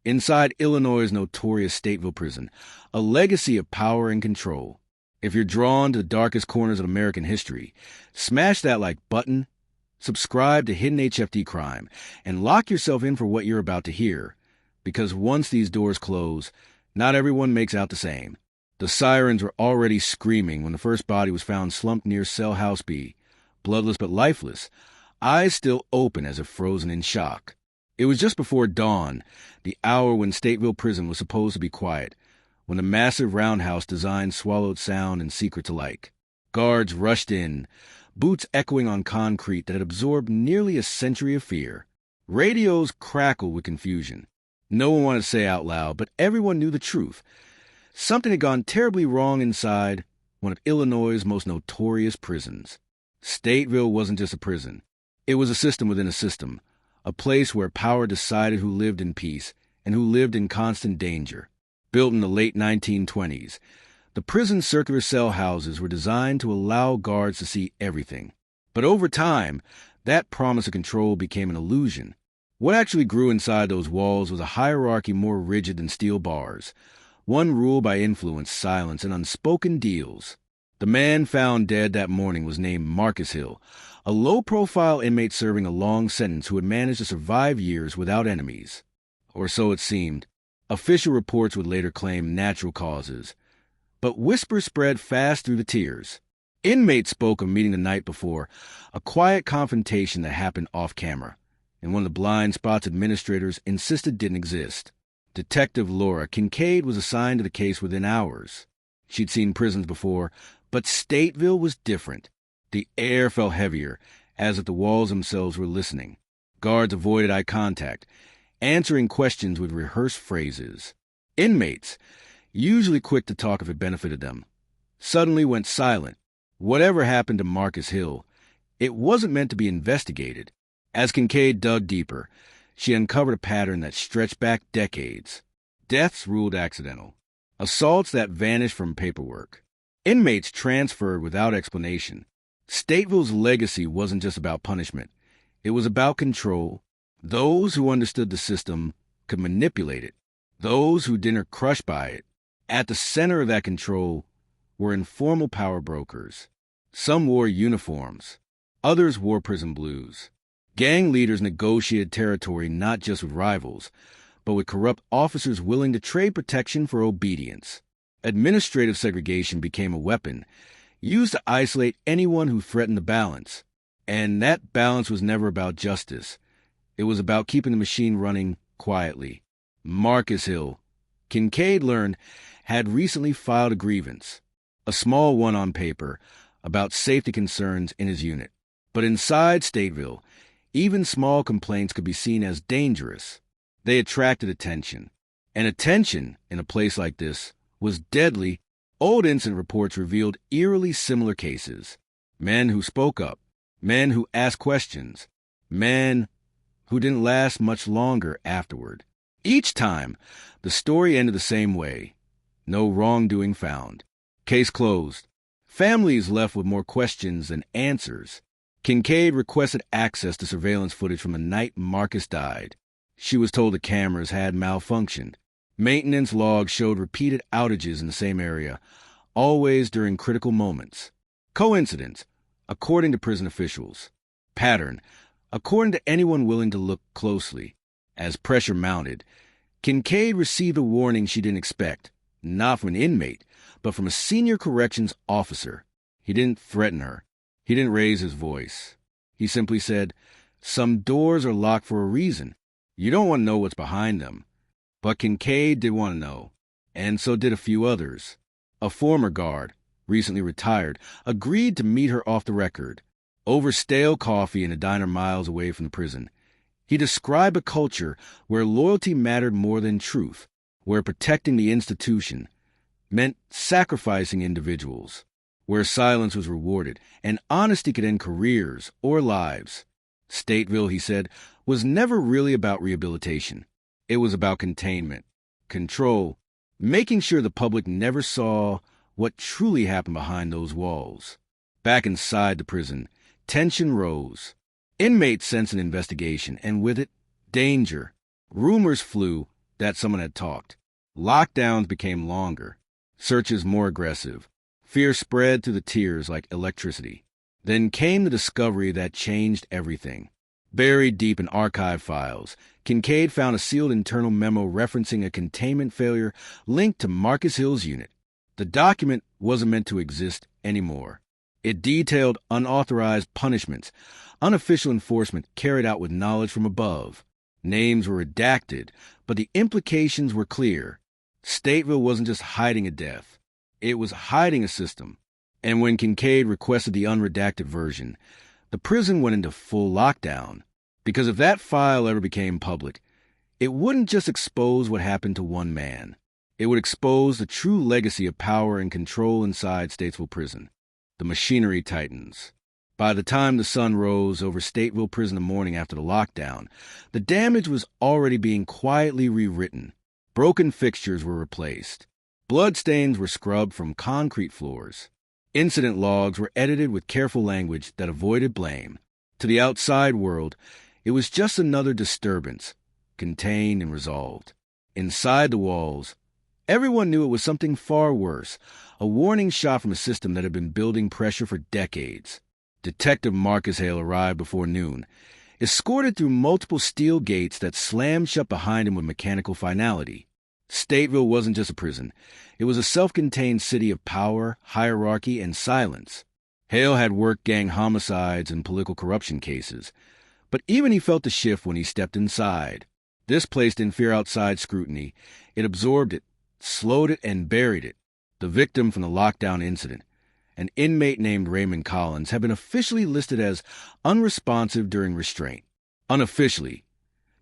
Inside Illinois' notorious Stateville prison, a legacy of power and control. If you're drawn to the darkest corners of American history, smash that like button, subscribe to Hidden HFD Crime, and lock yourself in for what you're about to hear. Because once these doors close, not everyone makes out the same. The sirens were already screaming when the first body was found slumped near Cell House B, bloodless but lifeless, eyes still open as if frozen in shock. It was just before dawn, the hour when Stateville Prison was supposed to be quiet, when the massive roundhouse design swallowed sound and secrets alike. Guards rushed in, boots echoing on concrete that had absorbed nearly a century of fear. Radios crackled with confusion. No one wanted to say out loud, but everyone knew the truth. Something had gone terribly wrong inside one of Illinois' most notorious prisons. Stateville wasn't just a prison. It was a system within a system, a place where power decided who lived in peace and who lived in constant danger. Built in the late 1920s, the prison circular cell houses were designed to allow guards to see everything. But over time, that promise of control became an illusion. What actually grew inside those walls was a hierarchy more rigid than steel bars, one ruled by influence, silence, and unspoken deals. The man found dead that morning was named Marcus Hill, a low-profile inmate serving a long sentence who had managed to survive years without enemies. Or so it seemed. Official reports would later claim natural causes. But whispers spread fast through the tiers. Inmates spoke of meeting the night before, a quiet confrontation that happened off-camera, and one of the blind spots administrators insisted didn't exist. Detective Laura Kincaid was assigned to the case within hours. She'd seen prisons before, but Stateville was different. The air felt heavier, as if the walls themselves were listening. Guards avoided eye contact, answering questions with rehearsed phrases. Inmates, usually quick to talk if it benefited them, suddenly went silent. Whatever happened to Marcus Hill, it wasn't meant to be investigated. As Kincaid dug deeper, she uncovered a pattern that stretched back decades. Deaths ruled accidental. Assaults that vanished from paperwork. Inmates transferred without explanation. Stateville's legacy wasn't just about punishment. It was about control. Those who understood the system could manipulate it. Those who didn't are crushed by it. At the center of that control were informal power brokers. Some wore uniforms. Others wore prison blues. Gang leaders negotiated territory not just with rivals, but with corrupt officers willing to trade protection for obedience. Administrative segregation became a weapon, used to isolate anyone who threatened the balance. And that balance was never about justice. It was about keeping the machine running quietly. Marcus Hill, Kincaid learned, had recently filed a grievance, a small one on paper, about safety concerns in his unit. But inside Stateville, even small complaints could be seen as dangerous. They attracted attention. And attention, in a place like this, was deadly. Old incident reports revealed eerily similar cases. Men who spoke up. Men who asked questions. Men who didn't last much longer afterward. Each time, the story ended the same way. No wrongdoing found. Case closed. Families left with more questions than answers. Kincaid requested access to surveillance footage from the night Marcus died. She was told the cameras had malfunctioned. Maintenance logs showed repeated outages in the same area, always during critical moments. Coincidence, according to prison officials. Pattern, according to anyone willing to look closely. As pressure mounted, Kincaid received a warning she didn't expect, not from an inmate, but from a senior corrections officer. He didn't threaten her. He didn't raise his voice. He simply said, "Some doors are locked for a reason. You don't want to know what's behind them." But Kincaid did want to know, and so did a few others. A former guard, recently retired, agreed to meet her off the record, over stale coffee in a diner miles away from the prison. He described a culture where loyalty mattered more than truth, where protecting the institution meant sacrificing individuals, where silence was rewarded, and honesty could end careers or lives. Stateville, he said, was never really about rehabilitation. It was about containment, control, making sure the public never saw what truly happened behind those walls. Back inside the prison, tension rose. Inmates sensed an investigation, and with it, danger. Rumors flew, that someone had talked. Lockdowns became longer, searches more aggressive. Fear spread through the tiers like electricity. Then came the discovery that changed everything. Buried deep in archive files, Kincaid found a sealed internal memo referencing a containment failure linked to Marcus Hill's unit. The document wasn't meant to exist anymore. It detailed unauthorized punishments, unofficial enforcement carried out with knowledge from above. Names were redacted, but the implications were clear. Stateville wasn't just hiding a death. It was hiding a system. And when Kincaid requested the unredacted version, the prison went into full lockdown. Because if that file ever became public, it wouldn't just expose what happened to one man. It would expose the true legacy of power and control inside Stateville Prison. The machinery tightens. By the time the sun rose over Stateville Prison the morning after the lockdown, the damage was already being quietly rewritten. Broken fixtures were replaced. Bloodstains were scrubbed from concrete floors. Incident logs were edited with careful language that avoided blame. To the outside world, it was just another disturbance, contained and resolved. Inside the walls, everyone knew it was something far worse, a warning shot from a system that had been building pressure for decades. Detective Marcus Hale arrived before noon, escorted through multiple steel gates that slammed shut behind him with mechanical finality. Stateville wasn't just a prison. It was a self-contained city of power, hierarchy, and silence. Hale had worked gang homicides and political corruption cases, but even he felt the shift when he stepped inside. This place didn't fear outside scrutiny. It absorbed it, slowed it, and buried it. The victim from the lockdown incident, an inmate named Raymond Collins, had been officially listed as unresponsive during restraint. Unofficially,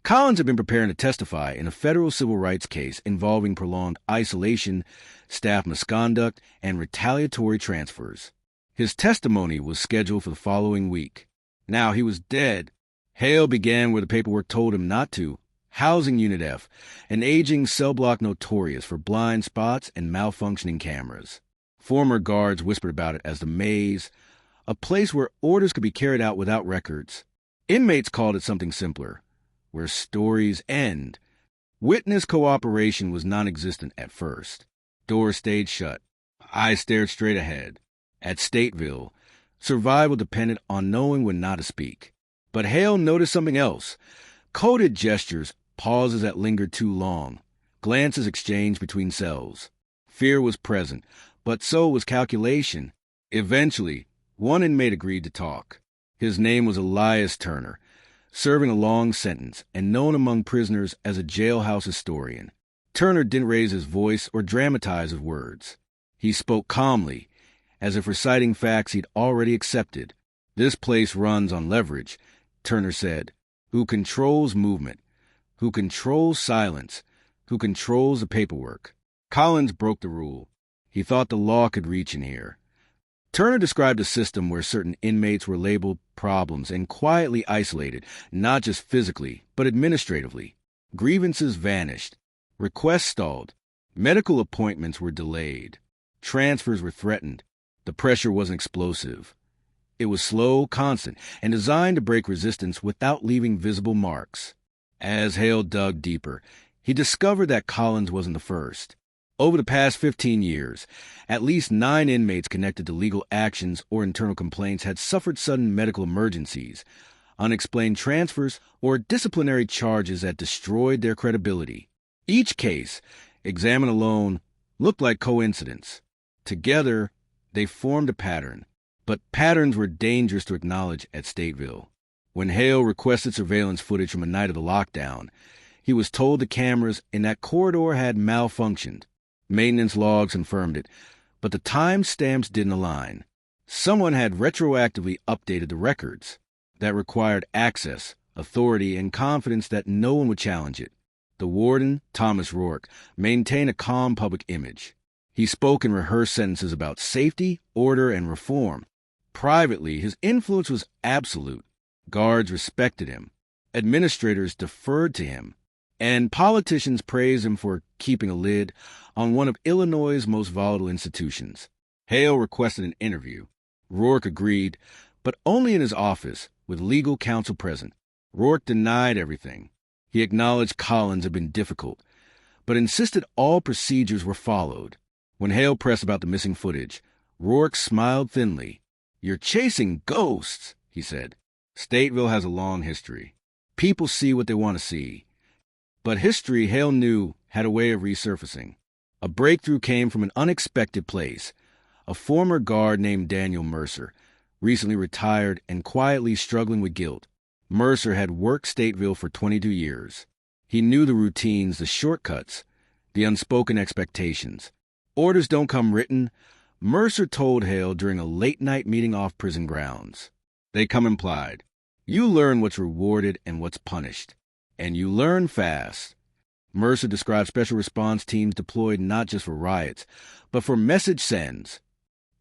Collins had been preparing to testify in a federal civil rights case involving prolonged isolation, staff misconduct, and retaliatory transfers. His testimony was scheduled for the following week. Now he was dead. Hale began where the paperwork told him not to. Housing Unit F, an aging cell block notorious for blind spots and malfunctioning cameras. Former guards whispered about it as the maze, a place where orders could be carried out without records. Inmates called it something simpler, where stories end. Witness cooperation was non-existent at first. Doors stayed shut. Eyes stared straight ahead. At Stateville, survival depended on knowing when not to speak. But Hale noticed something else. Coded gestures, pauses that lingered too long, glances exchanged between cells. Fear was present, but so was calculation. Eventually, one inmate agreed to talk. His name was Elias Turner, serving a long sentence and known among prisoners as a jailhouse historian. Turner didn't raise his voice or dramatize his words. He spoke calmly, as if reciting facts he'd already accepted. This place runs on leverage, Turner said. Who controls movement? Who controls silence? Who controls the paperwork? Collins broke the rule. He thought the law could reach in here. Turner described a system where certain inmates were labeled problems and quietly isolated, not just physically, but administratively. Grievances vanished. Requests stalled. Medical appointments were delayed. Transfers were threatened. The pressure wasn't explosive. It was slow, constant, and designed to break resistance without leaving visible marks. As Hale dug deeper, he discovered that Collins wasn't the first. Over the past 15 years, at least 9 inmates connected to legal actions or internal complaints had suffered sudden medical emergencies, unexplained transfers, or disciplinary charges that destroyed their credibility. Each case, examined alone, looked like coincidence. Together, they formed a pattern. But patterns were dangerous to acknowledge at Stateville. When Hale requested surveillance footage from a night of the lockdown, he was told the cameras in that corridor had malfunctioned. Maintenance logs confirmed it, but the timestamps didn't align. Someone had retroactively updated the records. That required access, authority, and confidence that no one would challenge it. The warden, Thomas Rourke, maintained a calm public image. He spoke in rehearsed sentences about safety, order, and reform. Privately, his influence was absolute. Guards respected him. Administrators deferred to him. And politicians praised him for keeping a lid on one of Illinois' most volatile institutions. Hale requested an interview. Rourke agreed, but only in his office, with legal counsel present. Rourke denied everything. He acknowledged Collins had been difficult, but insisted all procedures were followed. When Hale pressed about the missing footage, Rourke smiled thinly. "You're chasing ghosts," he said. "Stateville has a long history. People see what they want to see." But history, Hale knew, had a way of resurfacing. A breakthrough came from an unexpected place. A former guard named Daniel Mercer, recently retired and quietly struggling with guilt. Mercer had worked Stateville for 22 years. He knew the routines, the shortcuts, the unspoken expectations. Orders don't come written, Mercer told Hale during a late-night meeting off prison grounds. They come implied. You learn what's rewarded and what's punished. And you learn fast. Mercer described special response teams deployed not just for riots, but for message sends.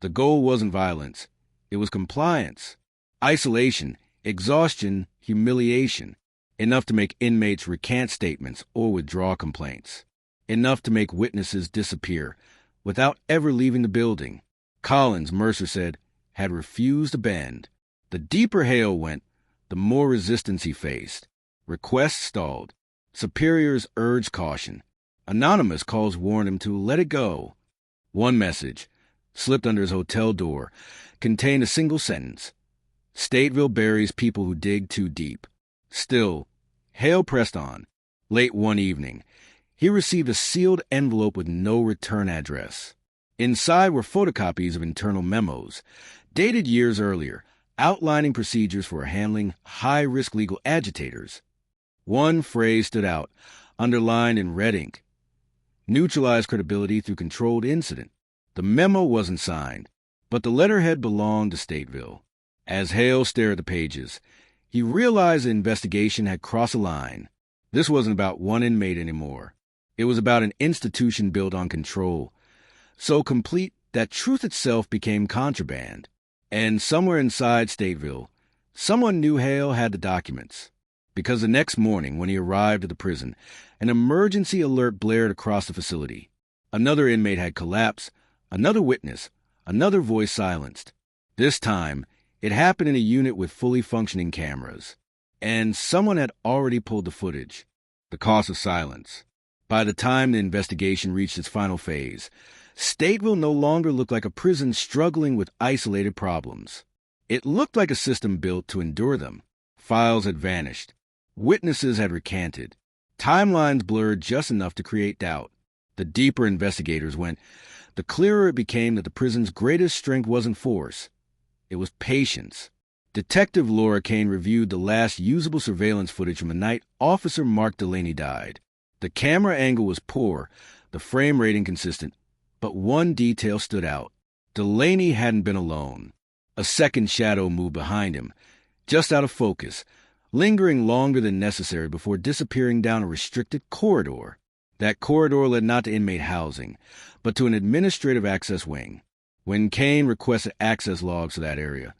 The goal wasn't violence. It was compliance, isolation, exhaustion, humiliation. Enough to make inmates recant statements or withdraw complaints. Enough to make witnesses disappear without ever leaving the building. Collins, Mercer said, had refused to bend. The deeper Hale went, the more resistance he faced. Requests stalled. Superiors urged caution. Anonymous calls warned him to let it go. One message, slipped under his hotel door, contained a single sentence. Stateville buries people who dig too deep. Still, Hale pressed on. Late one evening, he received a sealed envelope with no return address. Inside were photocopies of internal memos, dated years earlier, outlining procedures for handling high-risk legal agitators. One phrase stood out, underlined in red ink. Neutralize credibility through controlled incident. The memo wasn't signed, but the letterhead belonged to Stateville. As Hale stared at the pages, he realized the investigation had crossed a line. This wasn't about one inmate anymore. It was about an institution built on control, so complete that truth itself became contraband. And somewhere inside Stateville, someone knew Hale had the documents. Because the next morning, when he arrived at the prison, an emergency alert blared across the facility. Another inmate had collapsed, another witness, another voice silenced. This time, it happened in a unit with fully functioning cameras. And someone had already pulled the footage. The cost of silence. By the time the investigation reached its final phase, Stateville no longer looked like a prison struggling with isolated problems. It looked like a system built to endure them. Files had vanished. Witnesses had recanted. Timelines blurred just enough to create doubt. The deeper investigators went, the clearer it became that the prison's greatest strength wasn't force. It was patience. Detective Laura Kane reviewed the last usable surveillance footage from the night Officer Mark Delaney died. The camera angle was poor, the frame rate inconsistent, but one detail stood out. Delaney hadn't been alone. A second shadow moved behind him, just out of focus, lingering longer than necessary before disappearing down a restricted corridor. That corridor led not to inmate housing, but to an administrative access wing. When Kane requested access logs to that area,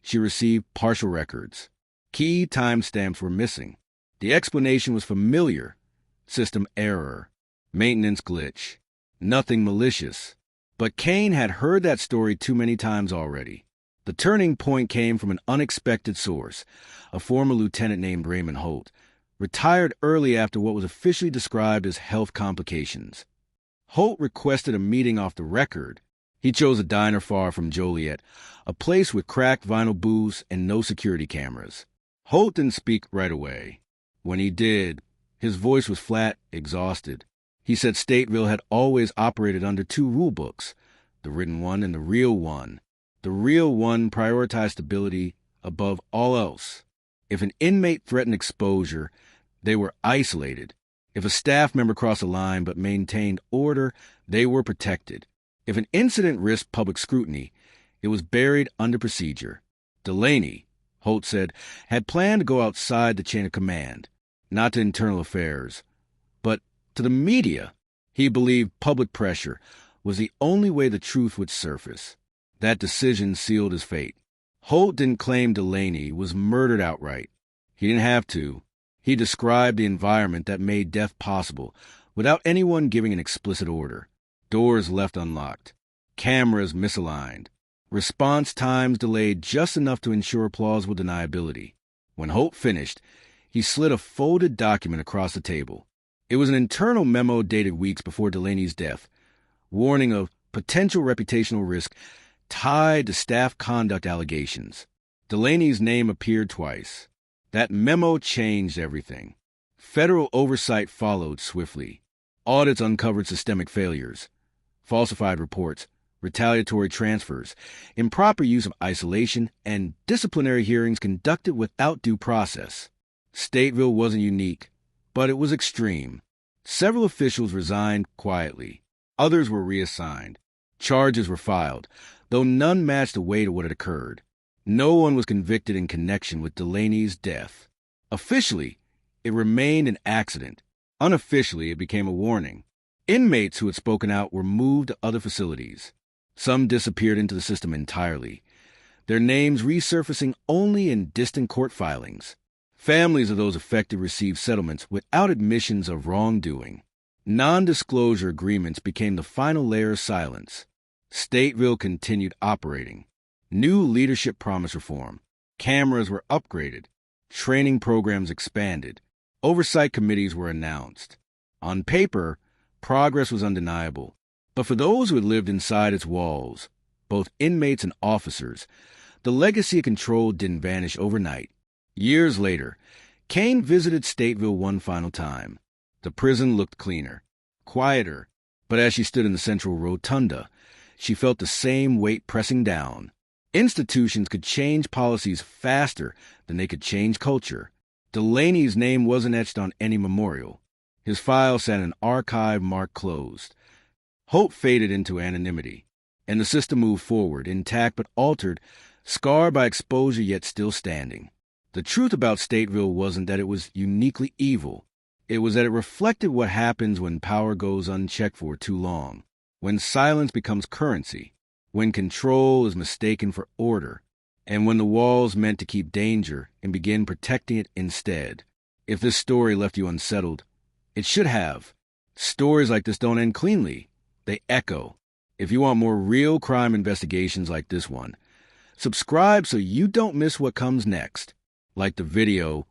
she received partial records. Key timestamps were missing. The explanation was familiar. System error. Maintenance glitch. Nothing malicious. But Kane had heard that story too many times already. The turning point came from an unexpected source, a former lieutenant named Raymond Holt, retired early after what was officially described as health complications. Holt requested a meeting off the record. He chose a diner far from Joliet, a place with cracked vinyl booths and no security cameras. Holt didn't speak right away. When he did, his voice was flat, exhausted. He said Stateville had always operated under two rule books, the written one and the real one. The real one prioritized stability above all else. If an inmate threatened exposure, they were isolated. If a staff member crossed a line but maintained order, they were protected. If an incident risked public scrutiny, it was buried under procedure. Delaney, Holt said, had planned to go outside the chain of command, not to internal affairs, but to the media. He believed public pressure was the only way the truth would surface. That decision sealed his fate. Holt didn't claim Delaney was murdered outright. He didn't have to. He described the environment that made death possible without anyone giving an explicit order. Doors left unlocked. Cameras misaligned. Response times delayed just enough to ensure plausible deniability. When Holt finished, he slid a folded document across the table. It was an internal memo dated weeks before Delaney's death, warning of potential reputational risk tied to staff conduct allegations. Delaney's name appeared twice. That memo changed everything. Federal oversight followed swiftly. Audits uncovered systemic failures, falsified reports, retaliatory transfers, improper use of isolation, and disciplinary hearings conducted without due process. Stateville wasn't unique, but it was extreme. Several officials resigned quietly. Others were reassigned. Charges were filed, though none matched the weight of what had occurred. No one was convicted in connection with Delaney's death. Officially, it remained an accident. Unofficially, it became a warning. Inmates who had spoken out were moved to other facilities. Some disappeared into the system entirely, their names resurfacing only in distant court filings. Families of those affected received settlements without admissions of wrongdoing. Non-disclosure agreements became the final layer of silence. Stateville continued operating. New leadership promised reform. Cameras were upgraded. Training programs expanded. Oversight committees were announced. On paper, progress was undeniable. But for those who had lived inside its walls, both inmates and officers, the legacy of control didn't vanish overnight. Years later, Kane visited Stateville one final time. The prison looked cleaner, quieter, but as she stood in the central rotunda, she felt the same weight pressing down. Institutions could change policies faster than they could change culture. Delaney's name wasn't etched on any memorial. His file sat in an archive marked closed. Hope faded into anonymity, and the system moved forward, intact but altered, scarred by exposure yet still standing. The truth about Stateville wasn't that it was uniquely evil. It was that it reflected what happens when power goes unchecked for too long, when silence becomes currency, when control is mistaken for order, and when the walls meant to keep danger and begin protecting it instead. If this story left you unsettled, it should have. Stories like this don't end cleanly. They echo. If you want more real crime investigations like this one, subscribe so you don't miss what comes next. Like the video,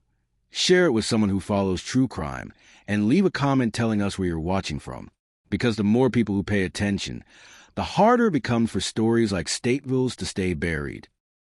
share it with someone who follows true crime, and leave a comment telling us where you're watching from. Because the more people who pay attention, the harder it becomes for stories like Stateville's to stay buried.